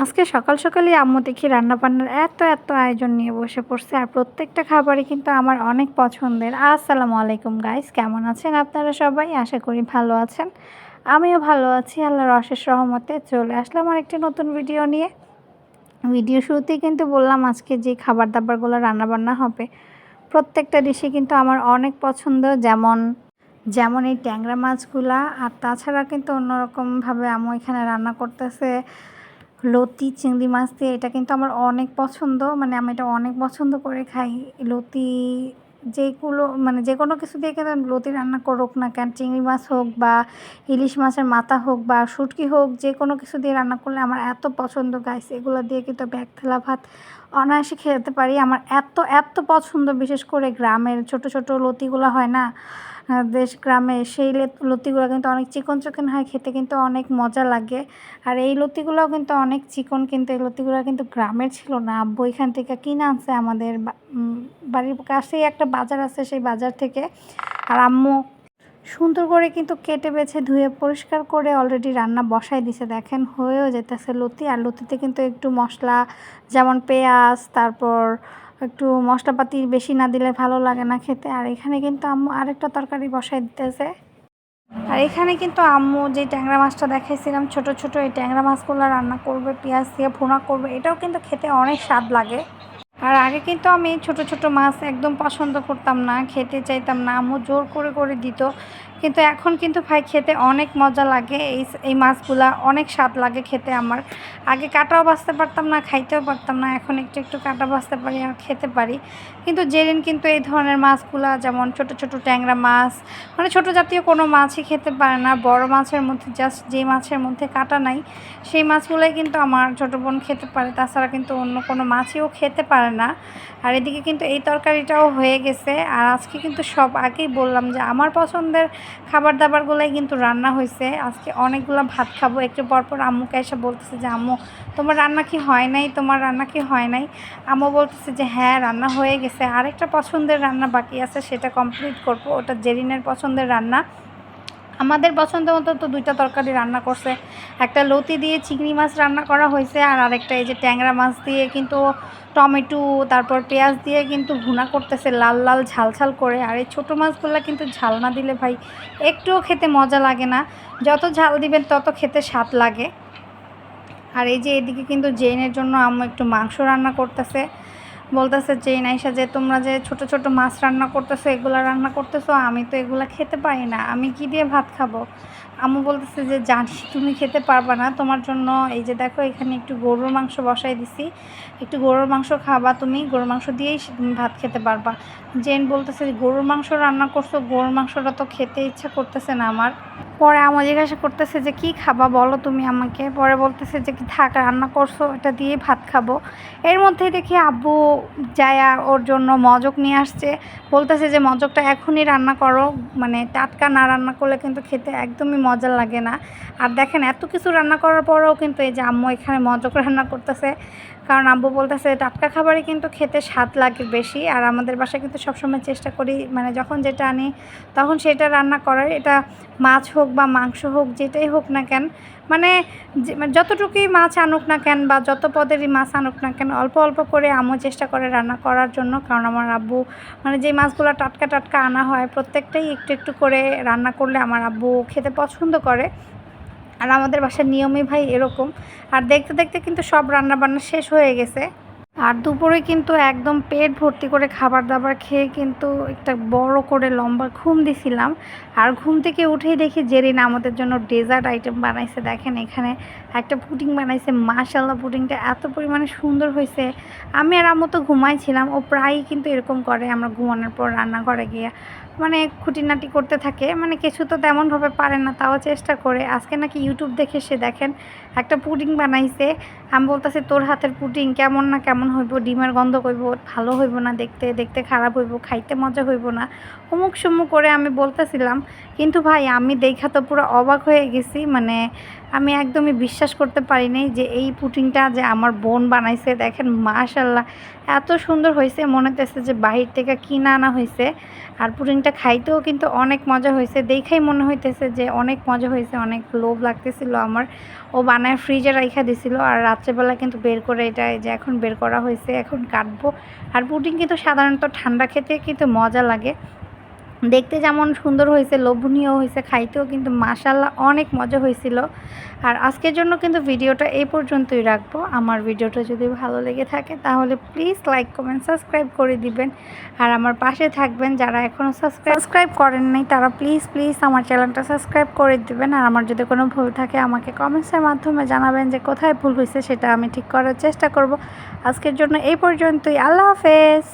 আজকে সকাল সকালই আম্মু দেখি রান্নাবান্নার এত আয়োজন নিয়ে বসে পড়ছে আর প্রত্যেকটা খাবারই কিন্তু আমার অনেক পছন্দের। আসসালামু আলাইকুম গাইস, কেমন আছেন আপনারা সবাই? আশা করি ভালো আছেন। আমিও ভালো আছি, আল্লাহর অশেষ রহমতে। চলে আসলাম আরেকটি নতুন ভিডিও নিয়ে। ভিডিও শুরুতেই কিন্তু বললাম আজকে যে খাবার দাবারগুলো রান্নাবান্না হবে প্রত্যেকটা ডিশই কিন্তু আমার অনেক পছন্দ। যেমন যেমন এই ট্যাংরা মাছগুলা, আর তাছাড়া কিন্তু অন্যরকমভাবে আম্মু এখানে রান্না করতেছে লতি চিংড়ি মাছ দিয়ে। এটা কিন্তু আমার অনেক পছন্দ, মানে আমি এটা অনেক পছন্দ করে খাই। লতি যেগুলো মানে যে কোনো কিছু দিয়ে কিন্তু লতি রান্না করুক না কেন, চিংড়ি মাছ হোক বা ইলিশ মাছের মাথা হোক বা শুটকি হোক, যে কোনো কিছু দিয়ে রান্না করলে আমার এত পছন্দ গাইস। এগুলো দিয়ে কিন্তু আমি এক থালা ভাত অনায়াসে খেতে পারি। আমার এত পছন্দ, বিশেষ করে গ্রামের ছোট ছোট লতিগুলো হয় না দেশ গ্রামে, সেই লতিগুলো কিন্তু অনেক চিকন চিকন হয়, খেতে কিন্তু অনেক মজা লাগে। আর এই লতিগুলোও কিন্তু অনেক চিকন, কিন্তু এই লতিগুলো কিন্তু গ্রামের ছিল না, আব্বু এখান থেকে কিনে আনছে। আমাদের বাড়ির কাছেই একটা বাজার আছে, সেই বাজার থেকে। আর আম্মু সুন্দর করে কিন্তু কেটে বেছে ধুয়ে পরিষ্কার করে অলরেডি রান্না বসাই দিছে। দেখেন হয়েও যেতেছে লতি। আর লতিতে কিন্তু একটু মশলা, যেমন পেঁয়াজ, তারপর একটু মশলাপাতি বেশি না দিলে ভালো লাগে না খেতে। আর এখানে কিন্তু আম্মু আরেকটা তরকারি বসাই দিতেছে। আর এখানে কিন্তু আম্মু যে ট্যাংরা মাছটা দেখাইছিলাম ছোট ছোট, এই ট্যাংরা মাছগুলো রান্না করবে, পেঁয়াজ দিয়ে ভুনা করবে। এটাও কিন্তু খেতে অনেক স্বাদ লাগে। আর আগে কিন্তু আমি ছোট ছোট মাছ একদম পছন্দ করতাম না, খেতে চাইতাম না, আম্মু জোর করে দিত। কিন্তু এখন কিন্তু ভাই খেতে অনেক মজা লাগে। এই মাছগুলা অনেক স্বাদ লাগে খেতে আমার। আগে কাটাও বাছতে পারতাম না, খাইতেও পারতাম না, এখন একটু কাটা বাছতে পারি আর খেতে পারি। কিন্তু জেরিন কিন্তু এই ধরনের মাছগুলা, যেমন ছোট ছোট ট্যাংরা মাছ, মানে ছোট জাতীয় কোনো মাছই খেতে পারে না। বড় মাছের মধ্যে জাস্ট যে মাছের মধ্যে কাটা নাই সেই মাছগুলোই কিন্তু আমার ছোটো বোন খেতে পারে, তাছাড়া কিন্তু অন্য কোনো মাছইও খেতে পারে না। আর এদিকে কিন্তু এই তরকারিটাও হয়ে গেছে। আর আজকে কিন্তু সব আগেই বললাম যে আমার পছন্দের খাবার দাবারগুলোই কিন্তু রান্না হয়েছে। আজকে অনেকগুলো ভাত খাবো। একটু পরপর আম্মুকে এসে বলতেছে যে আম্মু তোমার রান্না কি হয় নাই, তোমার রান্না কি হয় নাই? আম্মু বলতেছে যে হ্যাঁ, রান্না হয়ে গেছে, আরেকটা পছন্দের রান্না বাকি আছে, সেটা কমপ্লিট করবো। ওটা জেরিনের পছন্দের রান্না। আমাদের পছন্দ মতো তো দুইটা তরকারি রান্না করছে। একটা লতি দিয়ে চিংড়ি মাছ রান্না করা হয়েছে, আর আরেকটা এই যে ট্যাংরা মাছ দিয়ে কিন্তু টমেটো তারপর পেঁয়াজ দিয়ে কিন্তু ভুনা করতেছে লাল লাল ঝাল ঝাল করে। আর এই ছোটো মাছগুলো কিন্তু ঝাল না দিলে ভাই একটুও খেতে মজা লাগে না, যত ঝাল দিবেন তত খেতে স্বাদ লাগে। আর এই যে এদিকে কিন্তু জেনের জন্য আম্মু একটু মাংস রান্না করতেছে। বলতেছে যে নাইসা, যে তোমরা যে ছোট ছোট মাছ রান্না করতেছো, এগুলা রান্না করতেছো, আমি তো এগুলা খেতে পারি না, আমি কি দিয়ে ভাত খাবো? আম্মু বলতেছে যে জানি তুমি খেতে পারবা না, তোমার জন্য এই যে দেখো এখানে একটু গরুর মাংস বসাই দিছি, একটু গরুর মাংস খাবা, তুমি গরুর মাংস দিয়েই তুমি ভাত খেতে পারবা। জেন বলতেছে গরুর মাংস রান্না করছো, গরুর মাংসটা তো খেতে ইচ্ছা করতেছে না আমার। পরে আম্মু জিজ্ঞাসা করতেছে যে কি খাবা বলো তুমি আমাকে। পরে বলতেছে যে কি থাক, রান্না করছো এটা দিয়ে ভাত খাবো। এর মধ্যেই দেখি আব্বু যায়া ওর জন্য মজক নিয়ে আসছে। বলতেছে যে মজকটা এখনই রান্না করো, মানে টাটকা না রান্না করলে কিন্তু খেতে একদমই মজা লাগে না। আর দেখেন এত কিছু রান্না করার পরেও কিন্তু এই যে আম্মু এখানে মজক রান্না করতেছে, কারণ আব্বু বলতেছে টাটকা খাবারই কিন্তু খেতে স্বাদ লাগে বেশি। আর আমাদের বাসায় কিন্তু সবসময় চেষ্টা করি, মানে যখন যেটা আনি তখন সেটা রান্না করার। এটা মাছ হোক বা মাংস হোক, যেটাই হোক না কেন, মানে যতটুকুই মাছ আনুক না কেন বা যত পদেরই মাছ আনুক না কেন, অল্প অল্প করে আম্মু চেষ্টা করে রান্না করার জন্য। কারণ আমার আব্বু মানে যে মাছগুলো টাটকা টাটকা আনা হয় প্রত্যেকটাই একটু করে রান্না করলে আমার আব্বু খেতে পছন্দ করে। আর আমাদের বাসার নিয়মই ভাই এরকম। আর দেখতে দেখতে কিন্তু সব রান্নাবান্না শেষ হয়ে গেছে। আর দুপুরে কিন্তু একদম পেট ভর্তি করে খাবার দাবার খেয়ে কিন্তু একটা বড় করে লম্বা ঘুম দিছিলাম। আর ঘুম থেকে উঠেই দেখি জেরিনা আমাদের জন্য ডেজার্ট আইটেম বানাইছে। দেখেন এখানে একটা পুডিং বানাইছে, মাশাআল্লাহ পুডিংটা এত পরিমাণে সুন্দর হয়েছে। আমি আর আম্মু তো ঘুমাইছিলাম, ও প্রায়ই কিন্তু এরকম করে, আমরা ঘুমানোর পর রান্নাঘরে গিয়ে মানে খুঁটিনাটি করতে থাকে, মানে কিছু তো তেমনভাবে পারে না, তাও চেষ্টা করে। আজকে নাকি ইউটিউব দেখে সে দেখেন একটা পুডিং বানাইছে। আমি বলতেছি তোর হাতের পুডিং কেমন না কেমন হইব, ডিমের গন্ধ কইব, ভালো হইব না, দেখতে দেখতে খারাপ হইব, খাইতে মজা হইব না, অমুক সমুক করে আমি বলতেছিলাম। কিন্তু ভাই আমি দেখা তো পুরো অবাক হয়ে গেছি, মানে আমি একদমই বিশ্বাস করতে পারি নাই যে এই পুডিংটা যে আমার বোন বানাইছে। দেখেন মাশাআল্লাহ এত সুন্দর হয়েছে, মনে হইতেছে যে বাহির থেকে কিনে আনা হয়েছে। আর পুডিংটা খাইতেও কিন্তু অনেক মজা হয়েছে, দেখেই মনে হইতেছে যে অনেক মজা হয়েছে, অনেক লোভ লাগতেছিল আমার। ও বানায় ফ্রিজে রাইখা দিছিল, আর রাত্রেবেলা কিন্তু বের করে এটা এই যে এখন বের করা হয়েছে, এখন কাটবো। আর পুডিং কিন্তু সাধারণত ঠান্ডা খেতে কিন্তু মজা লাগে, দেখতে যেমন সুন্দর হয়েছে, লোভনীয় হয়েছে, খাইতেও কিন্তু মাশাআল্লাহ অনেক মজা হয়েছিল। আর আজকের জন্য কিন্তু ভিডিওটা এই পর্যন্তই রাখবো। আমার ভিডিওটা যদি ভালো লেগে থাকে তাহলে প্লিজ লাইক কমেন্ট সাবস্ক্রাইব করে দিবেন, আর আমার পাশে থাকবেন। যারা এখনও সাবস্ক্রাইব করেন নাই তারা প্লিজ প্লিজ আমার চ্যানেলটা সাবস্ক্রাইব করে দিবেন। আর আমার যদি কোনো ভুল থাকে আমাকে কমেন্টসের মাধ্যমে জানাবেন যে কোথায় ভুল হয়েছে, সেটা আমি ঠিক করার চেষ্টা করব। আজকের জন্য এই পর্যন্তই। আল্লাহ হাফেজ।